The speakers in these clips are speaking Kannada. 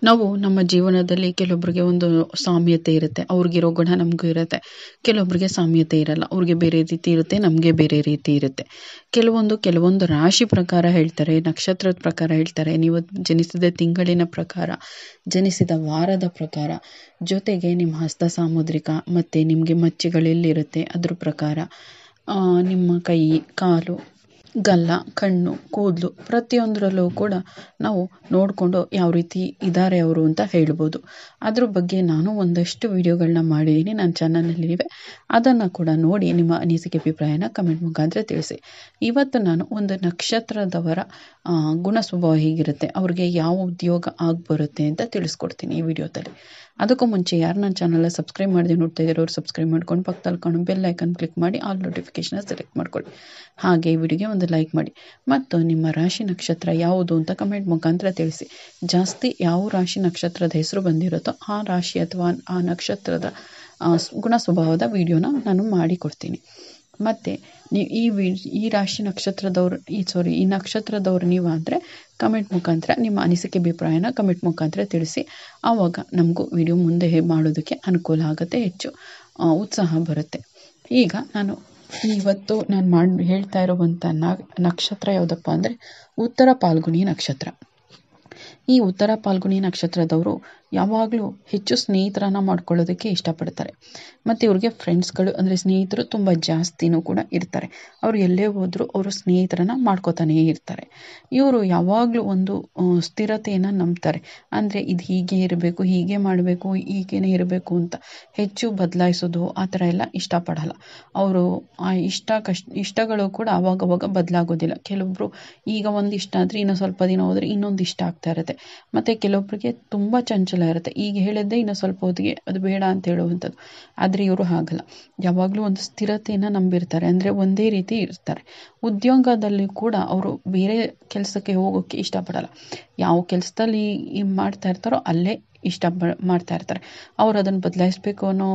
ನಾವು ನಮ್ಮ ಜೀವನದಲ್ಲಿ ಕೆಲವೊಬ್ಬರಿಗೆ ಒಂದು ಸಾಮ್ಯತೆ ಇರುತ್ತೆ, ಅವ್ರಿಗಿರೋ ಗುಣ ನಮಗೂ ಇರುತ್ತೆ. ಕೆಲವೊಬ್ಬರಿಗೆ ಸಾಮ್ಯತೆ ಇರಲ್ಲ, ಅವ್ರಿಗೆ ಬೇರೆ ರೀತಿ ಇರುತ್ತೆ, ನಮಗೆ ಬೇರೆ ರೀತಿ ಇರುತ್ತೆ. ಕೆಲವೊಂದು ರಾಶಿ ಪ್ರಕಾರ ಹೇಳ್ತಾರೆ, ನಕ್ಷತ್ರದ ಪ್ರಕಾರ ಹೇಳ್ತಾರೆ, ನೀವು ಜನಿಸಿದ ತಿಂಗಳಿನ ಪ್ರಕಾರ, ಜನಿಸಿದ ವಾರದ ಪ್ರಕಾರ, ಜೊತೆಗೆ ನಿಮ್ಮ ಹಸ್ತ ಸಾಮುದ್ರಿಕ ಮತ್ತು ನಿಮಗೆ ಮಚ್ಚೆಗಳೆಲ್ಲಿರುತ್ತೆ ಅದ್ರ ಪ್ರಕಾರ, ನಿಮ್ಮ ಕೈ, ಕಾಲು, ಗಲ್ಲ, ಕಣ್ಣು, ಕೂದಲು ಪ್ರತಿಯೊಂದರಲ್ಲೂ ಕೂಡ ನಾವು ನೋಡಿಕೊಂಡು ಯಾವ ರೀತಿ ಇದ್ದಾರೆ ಅವರು ಅಂತ ಹೇಳ್ಬೋದು. ಅದ್ರ ಬಗ್ಗೆ ನಾನು ಒಂದಷ್ಟು ವಿಡಿಯೋಗಳನ್ನ ಮಾಡಿದ್ದೀನಿ, ನನ್ನ ಚಾನಲ್ನಲ್ಲಿವೆ. ಅದನ್ನು ಕೂಡ ನೋಡಿ ನಿಮ್ಮ ಅನಿಸಿಕೆ ಅಭಿಪ್ರಾಯನ ಕಮೆಂಟ್ ಮುಖಾಂತರ ತಿಳಿಸಿ. ಇವತ್ತು ನಾನು ಒಂದು ನಕ್ಷತ್ರದವರ ಗುಣ ಸ್ವಭಾವ ಹೇಗಿರುತ್ತೆ, ಅವ್ರಿಗೆ ಯಾವ ಉದ್ಯೋಗ ಆಗ್ಬರುತ್ತೆ ಅಂತ ತಿಳಿಸ್ಕೊಡ್ತೀನಿ ಈ ವಿಡಿಯೋದಲ್ಲಿ. ಅದಕ್ಕೂ ಮುಂಚೆ ಯಾರು ನನ್ನ ಚಾನಲ್ ಸಬ್ಸ್ಕ್ರೈಬ್ ಮಾಡದೆ ನೋಡ್ತಾ ಇದ್ದೀರೋ ಅವ್ರು ಸಬ್ಸ್ಕ್ರೈಬ್ ಮಾಡ್ಕೊಂಡು ಪಕ್ಕದಲ್ಲಿ ಕಾಣೋ ಬೆಲ್ ಐಕನ್ ಕ್ಲಿಕ್ ಮಾಡಿ ಆಲ್ ನೋಟಿಫಿಕೇಶನ್ ಸೆಲೆಕ್ಟ್ ಮಾಡ್ಕೊಳ್ಳಿ. ಹಾಗೆ ಈ ವಿಡಿಯೋಗೆ ಒಂದು ಲೈಕ್ ಮಾಡಿ ಮತ್ತು ನಿಮ್ಮ ರಾಶಿ ನಕ್ಷತ್ರ ಯಾವುದು ಅಂತ ಕಮೆಂಟ್ ಮುಖಾಂತರ ತಿಳಿಸಿ. ಜಾಸ್ತಿ ಯಾವ ರಾಶಿ ನಕ್ಷತ್ರದ ಹೆಸರು ಬಂದಿರುತ್ತೋ ಆ ರಾಶಿ ಅಥವಾ ಆ ನಕ್ಷತ್ರದ ಗುಣ ಸ್ವಭಾವದ ವಿಡಿಯೋನ ನಾನು ಮಾಡಿಕೊಡ್ತೀನಿ. ಮತ್ತು ಈ ರಾಶಿ ನಕ್ಷತ್ರದವ್ರು ಈ ನಕ್ಷತ್ರದವ್ರು ನೀವು ಅಂದರೆ ಕಮೆಂಟ್ ಮುಖಾಂತರ ನಿಮ್ಮ ಅನಿಸಿಕೆ ಅಭಿಪ್ರಾಯನ ಕಮೆಂಟ್ ಮುಖಾಂತರ ತಿಳಿಸಿ. ಆವಾಗ ನಮಗೂ ವಿಡಿಯೋ ಮುಂದೆ ಮಾಡೋದಕ್ಕೆ ಅನುಕೂಲ ಆಗುತ್ತೆ, ಹೆಚ್ಚು ಉತ್ಸಾಹ ಬರುತ್ತೆ. ಈಗ ಇವತ್ತು ನಾನು ಹೇಳ್ತಾ ಇರುವಂಥ ನಕ್ಷತ್ರ ಯಾವುದಪ್ಪ ಅಂದರೆ ಉತ್ತರ ಫಾಲ್ಗುಣಿ ನಕ್ಷತ್ರ. ಈ ಉತ್ತರ ಫಾಲ್ಗುಣಿ ನಕ್ಷತ್ರದವರು ಯಾವಾಗಲೂ ಹೆಚ್ಚು ಸ್ನೇಹಿತರನ್ನು ಮಾಡ್ಕೊಳ್ಳೋದಕ್ಕೆ ಇಷ್ಟಪಡ್ತಾರೆ. ಮತ್ತು ಇವ್ರಿಗೆ ಫ್ರೆಂಡ್ಸ್ಗಳು ಅಂದರೆ ಸ್ನೇಹಿತರು ತುಂಬ ಜಾಸ್ತಿನೂ ಕೂಡ ಇರ್ತಾರೆ. ಅವರು ಎಲ್ಲೇ ಹೋದರೂ ಅವರು ಸ್ನೇಹಿತರನ್ನು ಮಾಡ್ಕೋತಾನೇ ಇರ್ತಾರೆ. ಇವರು ಯಾವಾಗಲೂ ಒಂದು ಸ್ಥಿರತೆಯನ್ನು ನಂಬ್ತಾರೆ. ಅಂದರೆ ಇದು ಹೀಗೆ ಇರಬೇಕು, ಹೀಗೆ ಮಾಡಬೇಕು, ಹೀಗೇನೆ ಇರಬೇಕು ಅಂತ ಹೆಚ್ಚು ಬದಲಾಯಿಸೋದು ಆ ಥರ ಎಲ್ಲ ಇಷ್ಟಪಡಲ್ಲ. ಅವರು ಆ ಇಷ್ಟಗಳು ಕೂಡ ಅವಾಗವಾಗ ಬದಲಾಗೋದಿಲ್ಲ. ಕೆಲವೊಬ್ಬರು ಈಗ ಒಂದು ಇಷ್ಟ ಆದರೆ ಇನ್ನೂ ಸ್ವಲ್ಪ ದಿನ ಹೋದರೆ ಇನ್ನೊಂದು ಇಷ್ಟ ಆಗ್ತಾ ಇರುತ್ತೆ. ಮತ್ತು ಕೆಲವೊಬ್ಬರಿಗೆ ತುಂಬ ಚಂಚಲ ಇರುತ್ತೆ, ಈಗ ಹೇಳಿದ್ದೆ ಇನ್ನೂ ಸ್ವಲ್ಪ ಹೊತ್ತಿಗೆ ಅದು ಬೇಡ ಅಂತ ಹೇಳುವಂಥದ್ದು. ಆದರೆ ಇವರು ಹಾಗಲ್ಲ, ಯಾವಾಗಲೂ ಒಂದು ಸ್ಥಿರತೆಯನ್ನು ನಂಬಿರ್ತಾರೆ. ಅಂದರೆ ಒಂದೇ ರೀತಿ ಇರ್ತಾರೆ. ಉದ್ಯೋಗದಲ್ಲಿ ಕೂಡ ಅವರು ಬೇರೆ ಕೆಲಸಕ್ಕೆ ಹೋಗೋಕ್ಕೆ ಇಷ್ಟಪಡಲ್ಲ. ಯಾವ ಕೆಲಸದಲ್ಲಿ ಮಾಡ್ತಾ ಇರ್ತಾರೋ ಅಲ್ಲೇ ಮಾಡ್ತಾ ಇರ್ತಾರೆ. ಅವರು ಅದನ್ನು ಬದಲಾಯಿಸಬೇಕು ಅನ್ನೋ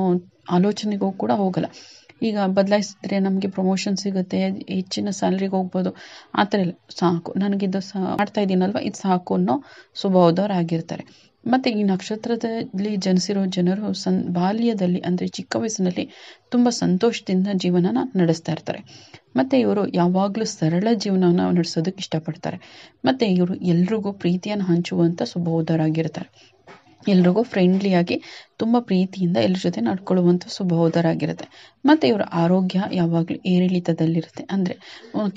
ಆಲೋಚನೆಗೂ ಕೂಡ ಹೋಗಲ್ಲ. ಈಗ ಬದಲಾಯಿಸಿದ್ರೆ ನಮಗೆ ಪ್ರಮೋಷನ್ ಸಿಗುತ್ತೆ, ಹೆಚ್ಚಿನ ಸ್ಯಾಲ್ರಿಗೆ ಹೋಗ್ಬೋದು, ಆ ಥರ ಇಲ್ಲ. ಸಾಕು, ನನಗಿದು ಮಾಡ್ತಾ ಇದ್ದೀನಲ್ವ ಇದು ಸಾಕು ಅನ್ನೋ ಸ್ವಭಾವದವರಾಗಿರ್ತಾರೆ. ಮತ್ತು ಈ ನಕ್ಷತ್ರದಲ್ಲಿ ಜನಿಸಿರೋ ಜನರು ಬಾಲ್ಯದಲ್ಲಿ ಅಂದರೆ ಚಿಕ್ಕ ವಯಸ್ಸಿನಲ್ಲಿ ತುಂಬ ಸಂತೋಷದಿಂದ ಜೀವನನ ನಡೆಸ್ತಾ ಇರ್ತಾರೆ. ಮತ್ತು ಇವರು ಯಾವಾಗಲೂ ಸರಳ ಜೀವನನ ನಡೆಸೋದಕ್ಕೆ ಇಷ್ಟಪಡ್ತಾರೆ. ಮತ್ತು ಇವರು ಎಲ್ರಿಗೂ ಪ್ರೀತಿಯನ್ನು ಹಂಚುವಂಥ ಸ್ವಭಾವದವರಾಗಿರ್ತಾರೆ. ಎಲ್ರಿಗೂ ಫ್ರೆಂಡ್ಲಿಯಾಗಿ ತುಂಬ ಪ್ರೀತಿಯಿಂದ ಎಲ್ಲರ ಜೊತೆ ನಡ್ಕೊಳ್ಳುವಂಥ ಸ್ವಭಾವದವರಾಗಿರುತ್ತೆ. ಮತ್ತು ಇವರ ಆರೋಗ್ಯ ಯಾವಾಗಲೂ ಏರಿಳಿತದಲ್ಲಿರುತ್ತೆ. ಅಂದರೆ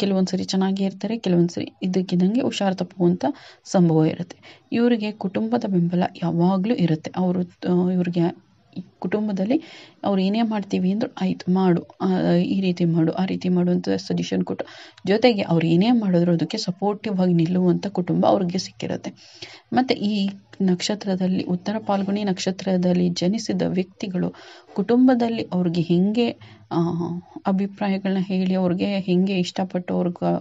ಕೆಲವೊಂದು ಸರಿ ಚೆನ್ನಾಗೇ ಇರ್ತಾರೆ, ಕೆಲವೊಂದು ಸರಿ ಇದಕ್ಕಿದ್ದಂಗೆ ಹುಷಾರು ತಪ್ಪುವಂಥ ಸಂಭವ ಇರುತ್ತೆ. ಇವರಿಗೆ ಕುಟುಂಬದ ಬೆಂಬಲ ಯಾವಾಗಲೂ ಇರುತ್ತೆ. ಇವ್ರಿಗೆ ಕುಟುಂಬದಲ್ಲಿ ಅವ್ರು ಏನೇ ಮಾಡ್ತೀವಿ ಅಂದರೂ ಆಯಿತು ಮಾಡು, ಈ ರೀತಿ ಮಾಡು, ಆ ರೀತಿ ಮಾಡು ಅಂತ ಸಜೆಷನ್ ಕೊಟ್ಟು, ಜೊತೆಗೆ ಅವ್ರು ಏನೇ ಮಾಡಿದ್ರು ಅದಕ್ಕೆ ಸಪೋರ್ಟಿವ್ ಆಗಿ ನಿಲ್ಲುವಂಥ ಕುಟುಂಬ ಅವ್ರಿಗೆ ಸಿಕ್ಕಿರುತ್ತೆ. ಮತ್ತು ಈ ನಕ್ಷತ್ರದಲ್ಲಿ ಉತ್ತರ ಫಾಲ್ಗುಣಿ ನಕ್ಷತ್ರದಲ್ಲಿ ಜನಿಸಿದ ವ್ಯಕ್ತಿಗಳು ಕುಟುಂಬದಲ್ಲಿ ಅವ್ರಿಗೆ ಹೆಂಗೆ ಅಭಿಪ್ರಾಯಗಳನ್ನ ಹೇಳಿ ಅವ್ರಿಗೆ ಹೆಂಗೆ ಇಷ್ಟಪಟ್ಟು ಅವ್ರಿಗೆ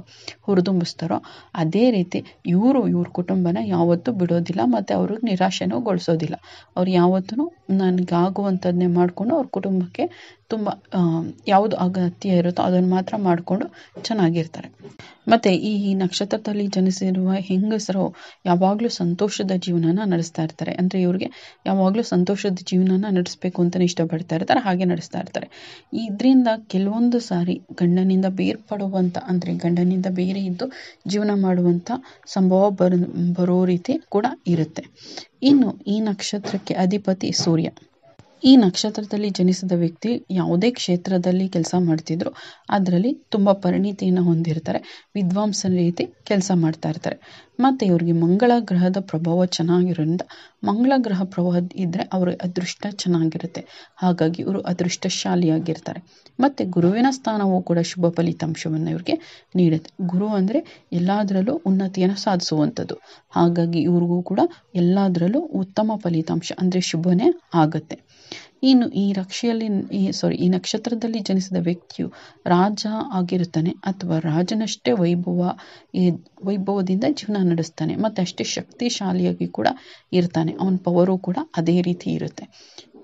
ಹುರಿದುಂಬಿಸ್ತಾರೋ ಅದೇ ರೀತಿ ಇವ್ರ ಕುಟುಂಬನ ಯಾವತ್ತೂ ಬಿಡೋದಿಲ್ಲ ಮತ್ತು ಅವ್ರಿಗೆ ನಿರಾಶೆನೂಗೊಳಿಸೋದಿಲ್ಲ. ಅವ್ರು ಯಾವತ್ತೂ ನನಗಾಗುವಂಥದ್ದನ್ನೇ ಮಾಡಿಕೊಂಡು ಅವ್ರ ಕುಟುಂಬಕ್ಕೆ ತುಂಬ ಯಾವುದು ಅಗತ್ಯ ಇರುತ್ತೋ ಅದನ್ನು ಮಾತ್ರ ಮಾಡಿಕೊಂಡು ಚೆನ್ನಾಗಿರ್ತಾರೆ. ಮತ್ತು ಈ ನಕ್ಷತ್ರದಲ್ಲಿ ಜನಿಸಿರುವ ಹೆಂಗಸರು ಯಾವಾಗಲೂ ಸಂತೋಷದ ಜೀವನನ ನಡೆಸ್ತಾ ಇರ್ತಾರೆ. ಅಂದರೆ ಇವ್ರಿಗೆ ಯಾವಾಗಲೂ ಸಂತೋಷದ ಜೀವನನ ನಡೆಸಬೇಕು ಅಂತಲೇ ಇಷ್ಟಪಡ್ತಾ ಇರ್ತಾರೆ, ಹಾಗೆ ನಡೆಸ್ತಾ ಇರ್ತಾರೆ. ಇದರಿಂದ ಕೆಲವೊಂದು ಸಾರಿ ಗಂಡನಿಂದ ಬೇರ್ಪಡುವಂಥ ಅಂದರೆ ಗಂಡನಿಂದ ಬೇರೆ ಇದ್ದು ಜೀವನ ಮಾಡುವಂಥ ಸಂಭವ ಬರೋ ರೀತಿ ಕೂಡ ಇರುತ್ತೆ. ಇನ್ನು ಈ ನಕ್ಷತ್ರಕ್ಕೆ ಅಧಿಪತಿ ಸೂರ್ಯ. ಈ ನಕ್ಷತ್ರದಲ್ಲಿ ಜನಿಸಿದ ವ್ಯಕ್ತಿ ಯಾವುದೇ ಕ್ಷೇತ್ರದಲ್ಲಿ ಕೆಲಸ ಮಾಡ್ತಿದ್ರು ಅದರಲ್ಲಿ ತುಂಬ ಪರಿಣಿತಿಯನ್ನು ಹೊಂದಿರ್ತಾರೆ, ವಿದ್ವಾಂಸನ ರೀತಿ ಕೆಲಸ ಮಾಡ್ತಾ ಇರ್ತಾರೆ. ಮತ್ತು ಇವ್ರಿಗೆ ಮಂಗಳ ಗ್ರಹದ ಪ್ರಭಾವ ಚೆನ್ನಾಗಿರೋದ್ರಿಂದ ಮಂಗಳ ಗ್ರಹ ಪ್ರಭಾವ ಇದ್ದರೆ ಅವರ ಅದೃಷ್ಟ ಚೆನ್ನಾಗಿರುತ್ತೆ. ಹಾಗಾಗಿ ಇವರು ಅದೃಷ್ಟಶಾಲಿಯಾಗಿರ್ತಾರೆ. ಮತ್ತು ಗುರುವಿನ ಸ್ಥಾನವೂ ಕೂಡ ಶುಭ ಫಲಿತಾಂಶವನ್ನು ಇವ್ರಿಗೆ ನೀಡುತ್ತೆ. ಗುರು ಅಂದರೆ ಎಲ್ಲದರಲ್ಲೂ ಉನ್ನತಿಯನ್ನು ಸಾಧಿಸುವಂಥದ್ದು. ಹಾಗಾಗಿ ಇವ್ರಿಗೂ ಕೂಡ ಎಲ್ಲದರಲ್ಲೂ ಉತ್ತಮ ಫಲಿತಾಂಶ ಅಂದರೆ ಶುಭನೇ ಆಗುತ್ತೆ. ಇನ್ನು ಈ ನಕ್ಷತ್ರದಲ್ಲಿ ಜನಿಸಿದ ವ್ಯಕ್ತಿಯು ರಾಜ ಆಗಿರುತ್ತಾನೆ ಅಥವಾ ರಾಜನಷ್ಟೇ ವೈಭವದಿಂದ ಜೀವನ ನಡೆಸ್ತಾನೆ ಮತ್ತು ಅಷ್ಟೇ ಶಕ್ತಿಶಾಲಿಯಾಗಿ ಕೂಡ ಇರ್ತಾನೆ. ಅವನ ಪವರು ಕೂಡ ಅದೇ ರೀತಿ ಇರುತ್ತೆ.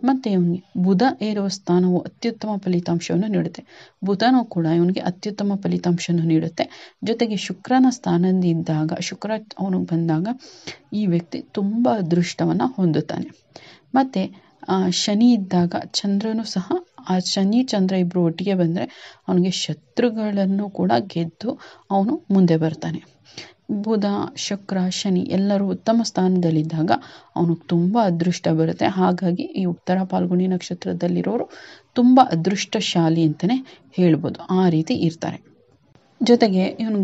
ಮತ್ತು ಇವನಿಗೆ ಬುಧ ಏರುವ ಸ್ಥಾನವು ಅತ್ಯುತ್ತಮ ಫಲಿತಾಂಶವನ್ನು ನೀಡುತ್ತೆ. ಬುಧನೂ ಕೂಡ ಇವನಿಗೆ ಅತ್ಯುತ್ತಮ ಫಲಿತಾಂಶವನ್ನು ನೀಡುತ್ತೆ. ಜೊತೆಗೆ ಶುಕ್ರನ ಸ್ಥಾನದಿದ್ದಾಗ ಶುಕ್ರ ಅವನಿಗೆ ಬಂದಾಗ ಈ ವ್ಯಕ್ತಿ ತುಂಬ ಅದೃಷ್ಟವನ್ನು ಹೊಂದುತ್ತಾನೆ. ಮತ್ತು ಶನಿ ಇದ್ದಾಗ ಚಂದ್ರನು ಸಹ ಆ ಶನಿ ಚಂದ್ರ ಇಬ್ಬರು ಒಟ್ಟಿಗೆ ಬಂದರೆ ಅವನಿಗೆ ಶತ್ರುಗಳನ್ನು ಕೂಡ ಗೆದ್ದು ಅವನು ಮುಂದೆ ಬರ್ತಾನೆ. ಬುಧ, ಶುಕ್ರ, ಶನಿ ಎಲ್ಲರೂ ಉತ್ತಮ ಸ್ಥಾನದಲ್ಲಿದ್ದಾಗ ಅವನಿಗೆ ತುಂಬ ಅದೃಷ್ಟ ಬರುತ್ತೆ. ಹಾಗಾಗಿ ಈ ಉತ್ತರ ಫಾಲ್ಗುಣಿ ನಕ್ಷತ್ರದಲ್ಲಿರೋರು ತುಂಬ ಅದೃಷ್ಟಶಾಲಿ ಅಂತಲೇ ಹೇಳ್ಬೋದು. ಆ ರೀತಿ ಇರ್ತಾರೆ. ಜೊತೆಗೆ ಇವನು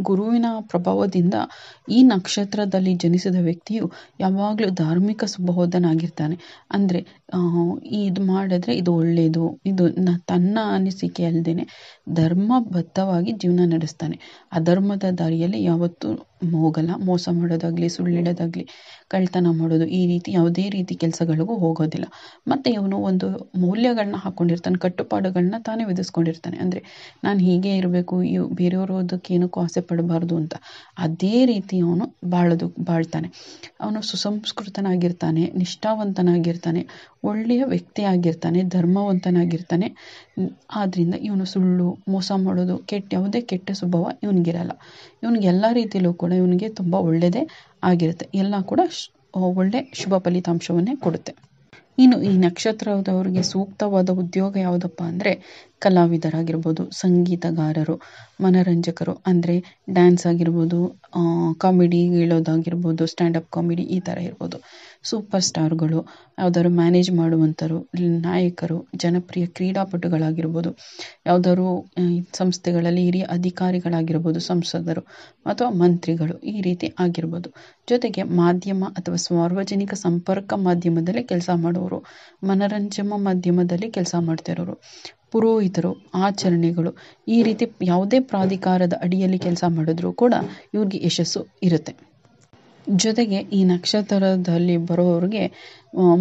ಗುರುವಿನ ಪ್ರಭಾವದಿಂದ ಈ ನಕ್ಷತ್ರದಲ್ಲಿ ಜನಿಸಿದ ವ್ಯಕ್ತಿಯು ಯಾವಾಗಲೂ ಧಾರ್ಮಿಕ ಸ್ವಭಾವದನಾಗಿರ್ತಾನೆ. ಅಂದರೆ ಇದು ಮಾಡಿದ್ರೆ ಇದು ಒಳ್ಳೆಯದು, ಇದು ತನ್ನ ಅನಿಸಿಕೆ ಅಲ್ಲದೇನೆ ಧರ್ಮಬದ್ಧವಾಗಿ ಜೀವನ ನಡೆಸ್ತಾನೆ. ಅಧರ್ಮದ ದಾರಿಯಲ್ಲಿ ಯಾವತ್ತೂ ಹೋಗಲ್ಲ. ಮೋಸ ಮಾಡೋದಾಗಲಿ, ಸುಳ್ಳಿಡೋದಾಗಲಿ, ಕಳ್ತನ ಮಾಡೋದು, ಈ ರೀತಿ ಯಾವುದೇ ರೀತಿ ಕೆಲಸಗಳಿಗೂ ಹೋಗೋದಿಲ್ಲ. ಮತ್ತು ಇವನು ಒಂದು ಮೌಲ್ಯಗಳನ್ನ ಹಾಕ್ಕೊಂಡಿರ್ತಾನೆ, ಕಟ್ಟುಪಾಡುಗಳನ್ನ ತಾನೇ ವಿಧಿಸ್ಕೊಂಡಿರ್ತಾನೆ. ಅಂದರೆ ನಾನು ಹೀಗೆ ಇರಬೇಕು, ಬೇರೆಯವರೋದಕ್ಕೆ ಏನಕ್ಕೂ ಆಸೆ ಪಡಬಾರ್ದು ಅಂತ. ಅದೇ ರೀತಿ ಅವನು ಬಾಳ್ತಾನೆ. ಅವನು ಸುಸಂಸ್ಕೃತನಾಗಿರ್ತಾನೆ, ನಿಷ್ಠಾವಂತನಾಗಿರ್ತಾನೆ, ಒಳ್ಳೆಯ ವ್ಯಕ್ತಿಯಾಗಿರ್ತಾನೆ, ಧರ್ಮವಂತನಾಗಿರ್ತಾನೆ. ಆದ್ದರಿಂದ ಇವನು ಸುಳ್ಳು, ಮೋಸ ಮಾಡೋದು, ಯಾವುದೇ ಕೆಟ್ಟ ಸ್ವಭಾವ ಇವನಿಗಿರಲ್ಲ. ಇವನಿಗೆ ಎಲ್ಲ ರೀತಿಯಲ್ಲೂ ಕೂಡ ಇವನಿಗೆ ತುಂಬ ಒಳ್ಳೆಯದೇ ಆಗಿರುತ್ತೆ. ಎಲ್ಲ ಕೂಡ ಒಳ್ಳೆ ಶುಭ ಫಲಿತಾಂಶವನ್ನೇ ಕೊಡುತ್ತೆ. ಇನ್ನು ಈ ನಕ್ಷತ್ರದವರಿಗೆ ಸೂಕ್ತವಾದ ಉದ್ಯೋಗ ಯಾವುದಪ್ಪ ಅಂದರೆ ಕಲಾವಿದರಾಗಿರ್ಬೋದು, ಸಂಗೀತಗಾರರು, ಮನರಂಜಕರು, ಅಂದರೆ ಡ್ಯಾನ್ಸ್ ಆಗಿರ್ಬೋದು, ಕಾಮಿಡಿ ಹೇಳೋದಾಗಿರ್ಬೋದು, ಸ್ಟ್ಯಾಂಡಪ್ ಕಾಮಿಡಿ ಈ ಥರ ಇರ್ಬೋದು. ಸೂಪರ್ ಸ್ಟಾರ್ಗಳು, ಯಾವುದಾದ್ರು ಮ್ಯಾನೇಜ್ ಮಾಡುವಂಥರು, ನಾಯಕರು, ಜನಪ್ರಿಯ ಕ್ರೀಡಾಪಟುಗಳಾಗಿರ್ಬೋದು, ಯಾವುದಾದ್ರು ಸಂಸ್ಥೆಗಳಲ್ಲಿ ಹಿರಿಯ ಅಧಿಕಾರಿಗಳಾಗಿರ್ಬೋದು, ಸಂಸದರು ಅಥವಾ ಮಂತ್ರಿಗಳು ಈ ರೀತಿ ಆಗಿರ್ಬೋದು. ಜೊತೆಗೆ ಮಾಧ್ಯಮ ಅಥವಾ ಸಾರ್ವಜನಿಕ ಸಂಪರ್ಕ ಮಾಧ್ಯಮದಲ್ಲಿ ಕೆಲಸ ಮಾಡುವವರು, ಮನರಂಜನಾ ಮಾಧ್ಯಮದಲ್ಲಿ ಕೆಲಸ ಮಾಡ್ತಿರೋರು, ಪುರೋಹಿತರು, ಆಚರಣೆಗಳು, ಈ ರೀತಿ ಯಾವುದೇ ಪ್ರಾಧಿಕಾರದ ಅಡಿಯಲ್ಲಿ ಕೆಲಸ ಮಾಡಿದ್ರೂ ಕೂಡ ಇವ್ರಿಗೆ ಯಶಸ್ಸು ಇರುತ್ತೆ. ಜೊತೆಗೆ ಈ ನಕ್ಷತ್ರದಲ್ಲಿ ಬರೋರಿಗೆ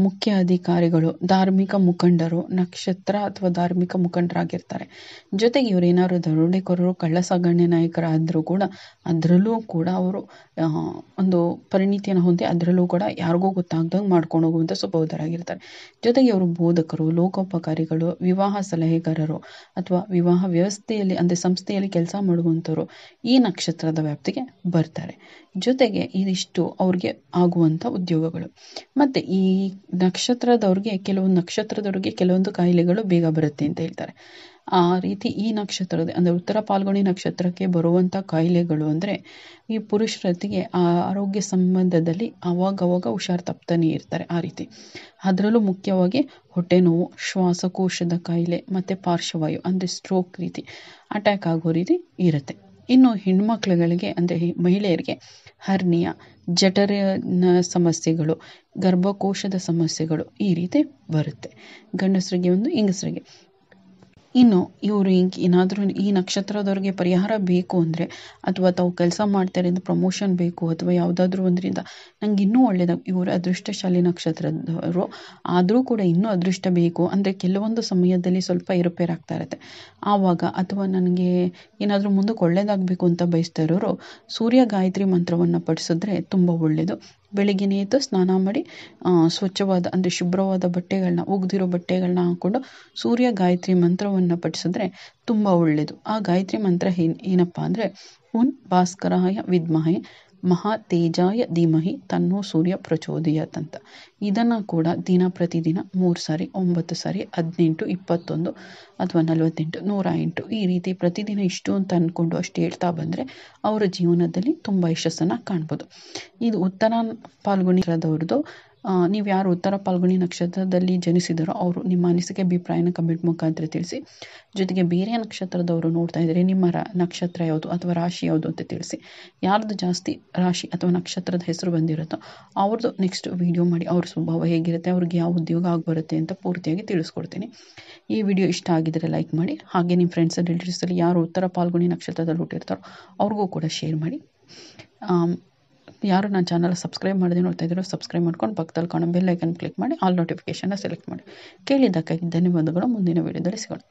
ಮುಖ್ಯ ಅಧಿಕಾರಿಗಳು, ಧಾರ್ಮಿಕ ಮುಖಂಡರು, ನಕ್ಷತ್ರ ಅಥವಾ ಧಾರ್ಮಿಕ ಮುಖಂಡರಾಗಿರ್ತಾರೆ. ಜೊತೆಗೆ ಇವರು ಏನಾದ್ರು ದರೋಡೆಕೋರರು, ಕಳ್ಳ ಸಾಗಣೆ ನಾಯಕರಾದರೂ ಕೂಡ ಅದರಲ್ಲೂ ಕೂಡ ಅವರು ಒಂದು ಪರಿಣಿತಿಯನ್ನು ಹೊಂದಿ ಅದರಲ್ಲೂ ಕೂಡ ಯಾರಿಗೂ ಗೊತ್ತಾಗ್ದಂಗೆ ಮಾಡ್ಕೊಂಡು ಹೋಗುವಂಥ ಸ್ವಭಾವದರಾಗಿರ್ತಾರೆ. ಜೊತೆಗೆ ಅವರು ಬೋಧಕರು, ಲೋಕೋಪಕಾರಿಗಳು, ವಿವಾಹ ಸಲಹೆಗಾರರು ಅಥವಾ ವಿವಾಹ ವ್ಯವಸ್ಥೆಯಲ್ಲಿ ಅಂದರೆ ಸಂಸ್ಥೆಯಲ್ಲಿ ಕೆಲಸ ಮಾಡುವಂಥವ್ರು ಈ ನಕ್ಷತ್ರದ ವ್ಯಾಪ್ತಿಗೆ ಬರ್ತಾರೆ. ಜೊತೆಗೆ ಇದಿಷ್ಟು ಅವ್ರಿಗೆ ಆಗುವಂಥ ಉದ್ಯೋಗಗಳು. ಮತ್ತು ಈ ನಕ್ಷತ್ರದವ್ರಿಗೆ ಕೆಲವೊಂದು ಕಾಯಿಲೆಗಳು ಬೇಗ ಬರುತ್ತೆ ಅಂತ ಹೇಳ್ತಾರೆ. ಆ ರೀತಿ ಈ ನಕ್ಷತ್ರದ ಅಂದರೆ ಉತ್ತರ ಫಾಲ್ಗುಣಿ ನಕ್ಷತ್ರಕ್ಕೆ ಬರುವಂಥ ಕಾಯಿಲೆಗಳು ಅಂದರೆ ಈ ಪುರುಷರೊತ್ತಿಗೆ ಆರೋಗ್ಯ ಸಂಬಂಧದಲ್ಲಿ ಅವಾಗವಾಗ ಹುಷಾರು ತಪ್ತಾನೆ ಇರ್ತಾರೆ. ಆ ರೀತಿ ಅದರಲ್ಲೂ ಮುಖ್ಯವಾಗಿ ಹೊಟ್ಟೆ ನೋವು, ಶ್ವಾಸಕೋಶದ ಕಾಯಿಲೆ ಮತ್ತು ಪಾರ್ಶ್ವವಾಯು ಅಂದರೆ ಸ್ಟ್ರೋಕ್ ರೀತಿ ಅಟ್ಯಾಕ್ ಆಗೋ ರೀತಿ ಇರುತ್ತೆ. ಇನ್ನು ಹೆಣ್ಮಕ್ಳುಗಳಿಗೆ ಅಂದರೆ ಮಹಿಳೆಯರಿಗೆ ಹರ್ನಿಯಾ, ಜಠರಿನ ಸಮಸ್ಯೆಗಳು, ಗರ್ಭಕೋಶದ ಸಮಸ್ಯೆಗಳು ಈ ರೀತಿ ಬರುತ್ತೆ. ಗಂಡಸರಿಗೆ ಒಂದು, ಹೆಂಗಸರಿಗೆ. ಇನ್ನು ಇವರು ಏನಾದರೂ ಈ ನಕ್ಷತ್ರದವ್ರಿಗೆ ಪರಿಹಾರ ಬೇಕು ಅಂದರೆ ಅಥವಾ ತಾವು ಕೆಲಸ ಮಾಡ್ತಾರೆ ಅಂದರೆ ಪ್ರಮೋಷನ್ ಬೇಕು ಅಥವಾ ಯಾವುದಾದ್ರೂ ಒಂದರಿಂದ ನಂಗೆ ಇನ್ನೂ ಒಳ್ಳೆಯದಾಗ, ಇವರು ಅದೃಷ್ಟಶಾಲಿ ನಕ್ಷತ್ರದವರು ಆದರೂ ಕೂಡ ಇನ್ನೂ ಅದೃಷ್ಟ ಬೇಕು ಅಂದರೆ ಕೆಲವೊಂದು ಸಮಯದಲ್ಲಿ ಸ್ವಲ್ಪ ಏರುಪೇರಾಗ್ತಾ ಇರುತ್ತೆ. ಆವಾಗ ಅಥವಾ ನನಗೆ ಏನಾದರೂ ಮುಂದಕ್ಕೆ ಒಳ್ಳೆಯದಾಗಬೇಕು ಅಂತ ಬಯಸ್ತಾ ಇರೋರು ಸೂರ್ಯ ಗಾಯತ್ರಿ ಮಂತ್ರವನ್ನು ಪಠಿಸಿದ್ರೆ ತುಂಬ ಒಳ್ಳೆಯದು. ಬೆಳಿಗ್ಗೆ ಎದ್ದು ಸ್ನಾನ ಮಾಡಿ ಸ್ವಚ್ಛವಾದ ಅಂದರೆ ಶುಭ್ರವಾದ ಬಟ್ಟೆಗಳನ್ನ, ಒಗೆದಿರೋ ಬಟ್ಟೆಗಳನ್ನ ಹಾಕ್ಕೊಂಡು ಸೂರ್ಯ ಗಾಯತ್ರಿ ಮಂತ್ರವನ್ನು ಪಠಿಸಿದ್ರೆ ತುಂಬ ಒಳ್ಳೆಯದು. ಆ ಗಾಯತ್ರಿ ಮಂತ್ರ ಏನಪ್ಪ ಅಂದರೆ ಉನ್ ಭಾಸ್ಕರಾಯ ವಿದ್ಮಹೆ ಮಹಾ ತೇಜಾಯ ಧೀಮಹಿ ತನ್ನೋ ಸೂರ್ಯ ಪ್ರಚೋದಯಾತ್ ಅಂತ. ಇದನ್ನು ಕೂಡ ಪ್ರತಿದಿನ 3 ಸಾರಿ, 9 ಸಾರಿ, 18, 21 ಅಥವಾ 48, 108 ಈ ರೀತಿ ಪ್ರತಿದಿನ ಇಷ್ಟು ಅಂತ ಅಂದ್ಕೊಂಡು ಅಷ್ಟು ಹೇಳ್ತಾ ಬಂದರೆ ಅವರ ಜೀವನದಲ್ಲಿ ತುಂಬ ಯಶಸ್ಸನ್ನು ಕಾಣ್ಬೋದು. ಇದು ಉತ್ತರ ಫಾಲ್ಗುಣಿರದವ್ರದ್ದು. ನೀವು ಯಾರು ಉತ್ತರ ಫಾಲ್ಗುಣಿ ನಕ್ಷತ್ರದಲ್ಲಿ ಜನಿಸಿದಾರೋ ಅವರು ನಿಮ್ಮ ಅನಿಸಿಕೆ ಅಭಿಪ್ರಾಯನ ಕಮೆಂಟ್ ಮುಖಾಂತರ ತಿಳಿಸಿ. ಜೊತೆಗೆ ಬೇರೆ ನಕ್ಷತ್ರದವರು ನೋಡ್ತಾ ಇದ್ದಾರೆ ನಿಮ್ಮ ನಕ್ಷತ್ರ ಯಾವುದು ಅಥವಾ ರಾಶಿ ಯಾವುದು ಅಂತ ತಿಳಿಸಿ. ಯಾರ್ದು ಜಾಸ್ತಿ ರಾಶಿ ಅಥವಾ ನಕ್ಷತ್ರದ ಹೆಸರು ಬಂದಿರುತ್ತೋ ಅವ್ರದ್ದು ನೆಕ್ಸ್ಟ್ ವಿಡಿಯೋ ಮಾಡಿ ಅವ್ರ ಸ್ವಭಾವ ಹೇಗಿರುತ್ತೆ, ಅವ್ರಿಗೆ ಯಾವ ಉದ್ಯೋಗ ಆಗಿಬರುತ್ತೆ ಅಂತ ಪೂರ್ತಿಯಾಗಿ ತಿಳಿಸ್ಕೊಡ್ತೀನಿ. ಈ ವಿಡಿಯೋ ಇಷ್ಟ ಆಗಿದ್ದರೆ ಲೈಕ್ ಮಾಡಿ. ಹಾಗೆ ನಿಮ್ಮ ಫ್ರೆಂಡ್ಸ್ ರಿಲೇಟಿವ್ಸಲ್ಲಿ ಯಾರು ಉತ್ತರ ಫಾಲ್ಗುಣಿ ನಕ್ಷತ್ರದಲ್ಲಿ ಹುಟ್ಟಿರ್ತಾರೋ ಅವ್ರಿಗೂ ಕೂಡ ಶೇರ್ ಮಾಡಿ. ಯಾರು ನನ್ನ ಚಾನಲ್ ಸಬ್ಸ್ಕ್ರೈಬ್ ಮಾಡದೆ ನೋಡ್ತಾ ಇದ್ದೀರೋ ಸಬ್ಸ್ಕ್ರೈಬ್ ಮಾಡ್ಕೊಂಡು ಪಕ್ಕದಲ್ಲಿ ಕಾಣೋ ಬೆಲ್ ಐಕನ್ ಕ್ಲಿಕ್ ಮಾಡಿ ಆಲ್ ನೋಟಿಫಿಕೇಷನ್ನ ಸೆಲೆಕ್ಟ್ ಮಾಡಿ. ಕೇಳಿದ್ದಕ್ಕಾಗಿ ಧನ್ಯವಾದಗಳು. ಮುಂದಿನ ವಿಡಿಯೋದಲ್ಲಿ ಸಿಗೋಣ.